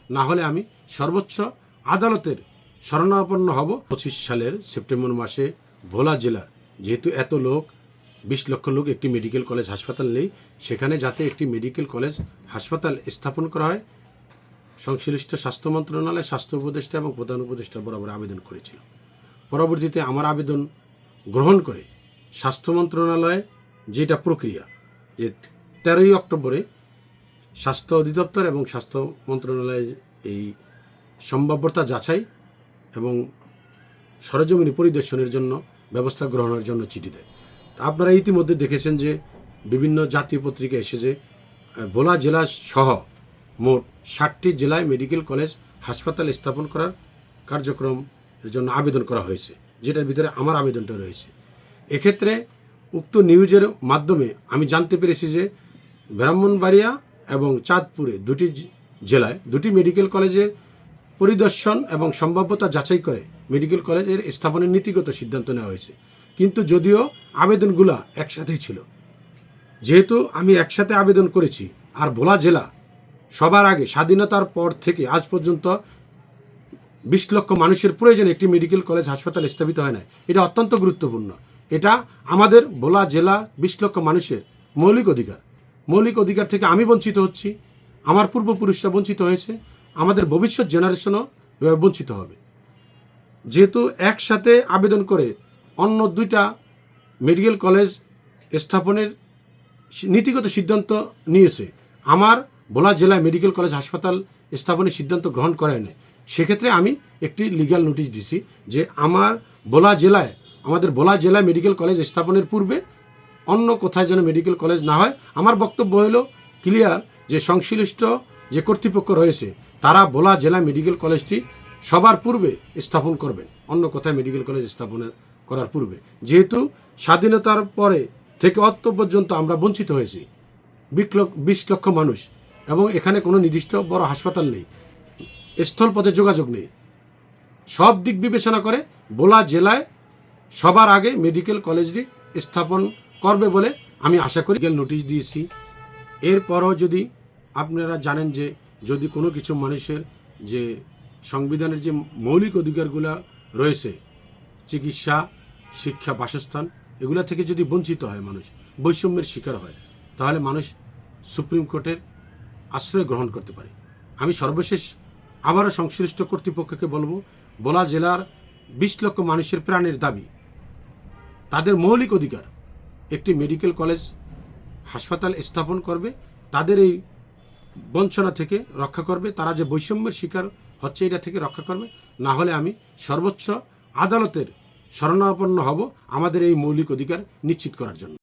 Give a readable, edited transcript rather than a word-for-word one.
না হলে আমি সর্বোচ্চ আদালতের শরণাপন্ন হব। 25 সালের সেপ্টেম্বর মাসে ভোলা জেলার যেহেতু এত লোক 20 লক্ষ লোক একটি মেডিকেল কলেজ হাসপাতাল নেই, সেখানে যাতে একটি মেডিকেল কলেজ হাসপাতাল স্থাপন করা হয় সংশ্লিষ্ট স্বাস্থ্য মন্ত্রণালয়, স্বাস্থ্য উপদেষ্টা এবং প্রধান উপদেষ্টা বরাবর আবেদন করেছিল। পরবর্তীতে আমার আবেদন গ্রহণ করে স্বাস্থ্য মন্ত্রণালয় যেটা প্রক্রিয়া যে 13ই অক্টোবরে স্বাস্থ্য অধিদপ্তর এবং স্বাস্থ্য মন্ত্রণালয় এই সম্ভাব্যতা যাচাই এবং সরেজমিনি পরিদর্শনের জন্য ব্যবস্থা গ্রহণের জন্য চিঠি দেয়। আপনারা ইতিমধ্যে দেখেছেন যে বিভিন্ন জাতীয় পত্রিকা এসেছে ভোলা জেলা সহ মোট 60টি জেলায় মেডিকেল কলেজ হাসপাতাল স্থাপন করার কার্যক্রমের জন্য আবেদন করা হয়েছে, যেটার ভিতরে আমার আবেদনটা রয়েছে। এক্ষেত্রে উক্ত নিউজের মাধ্যমে আমি জানতে পেরেছি যে ব্রাহ্মণবাড়িয়া এবং চাঁদপুরে দুটি জেলায় দুটি মেডিকেল কলেজের পরিদর্শন এবং সম্ভাব্যতা যাচাই করে মেডিকেল কলেজের স্থাপনের নীতিগত সিদ্ধান্ত নেওয়া হয়েছে। কিন্তু যদিও আবেদনগুলো একসাথেই ছিল, যেহেতু আমি একসাথে আবেদন করেছি আর ভোলা জেলা সবার আগে স্বাধীনতার পর থেকে আজ পর্যন্ত 20 লক্ষ মানুষের প্রয়োজনে একটি মেডিকেল কলেজ হাসপাতাল স্থাপিত হয় না, এটা অত্যন্ত গুরুত্বপূর্ণ। এটা আমাদের ভোলা জেলার 20 লক্ষ মানুষের মৌলিক অধিকার থেকে আমি বঞ্চিত হচ্ছি, আমার পূর্বপুরুষরা বঞ্চিত হয়েছে, আমাদের ভবিষ্যৎ জেনারেশনও বঞ্চিত হবে। যেহেতু একসাথে আবেদন করে অন্য দুইটা মেডিকেল কলেজ স্থাপনের নীতিগত সিদ্ধান্ত নিয়েছে, আমার ভোলা জেলায় মেডিকেল কলেজ হাসপাতাল স্থাপনের সিদ্ধান্ত গ্রহণ করে নেয়, সেক্ষেত্রে আমি একটি লিগ্যাল নোটিশ দিছি যে আমাদের ভোলা জেলায় মেডিকেল কলেজ স্থাপনের পূর্বে অন্য কোথায় যেন মেডিকেল কলেজ না হয়। আমার বক্তব্য হলো ক্লিয়ার যে সংশ্লিষ্ট যে কর্তৃপক্ষ রয়েছে তারা ভোলা জেলায় মেডিকেল কলেজটি সবার পূর্বে স্থাপন করবেন, অন্য কোথায় মেডিকেল কলেজ স্থাপনের করার পূর্বে। যেহেতু স্বাধীনতার পরে থেকে অত পর্যন্ত আমরা বঞ্চিত হয়েছি 20 লক্ষ মানুষ, এবং এখানে কোনো নির্দিষ্ট বড় হাসপাতাল নেই, স্থলপথে যোগাযোগ নেই। সব দিক বিবেচনা করে ভোলা জেলায় সবার আগে মেডিকেল কলেজটি স্থাপন করবে বলে আমি আশা করি। লিগ্যাল নোটিশ দিয়েছি। এরপরও যদি আপনারা জানেন যে যদি কোনো কিছু মানুষের যে সংবিধানের যে মৌলিক অধিকারগুলো রয়েছে, চিকিৎসা, শিক্ষা, বাসস্থান, এগুলা থেকে যদি বঞ্চিত হয়, মানুষ বৈষম্যের শিকার হয়, তাহলে মানুষ সুপ্রিম কোর্টের আশ্রয় গ্রহণ করতে পারে। আমি সর্বশেষ আবারও সংশ্লিষ্ট কর্তৃপক্ষকে বলবো, ভোলা জেলার 20 লক্ষ মানুষের প্রাণের দাবি, তাদের মৌলিক অধিকার একটি মেডিকেল কলেজ হাসপাতাল স্থাপন করবে, তাদের এই বঞ্চনা থেকে রক্ষা করবে, তারা যে বৈষম্যের শিকার হচ্ছে এটা থেকে রক্ষা করবে। না হলে আমি সর্বোচ্চ আদালতের শরণাপন্ন হব আমাদের এই মৌলিক অধিকার নিশ্চিত করার জন্য।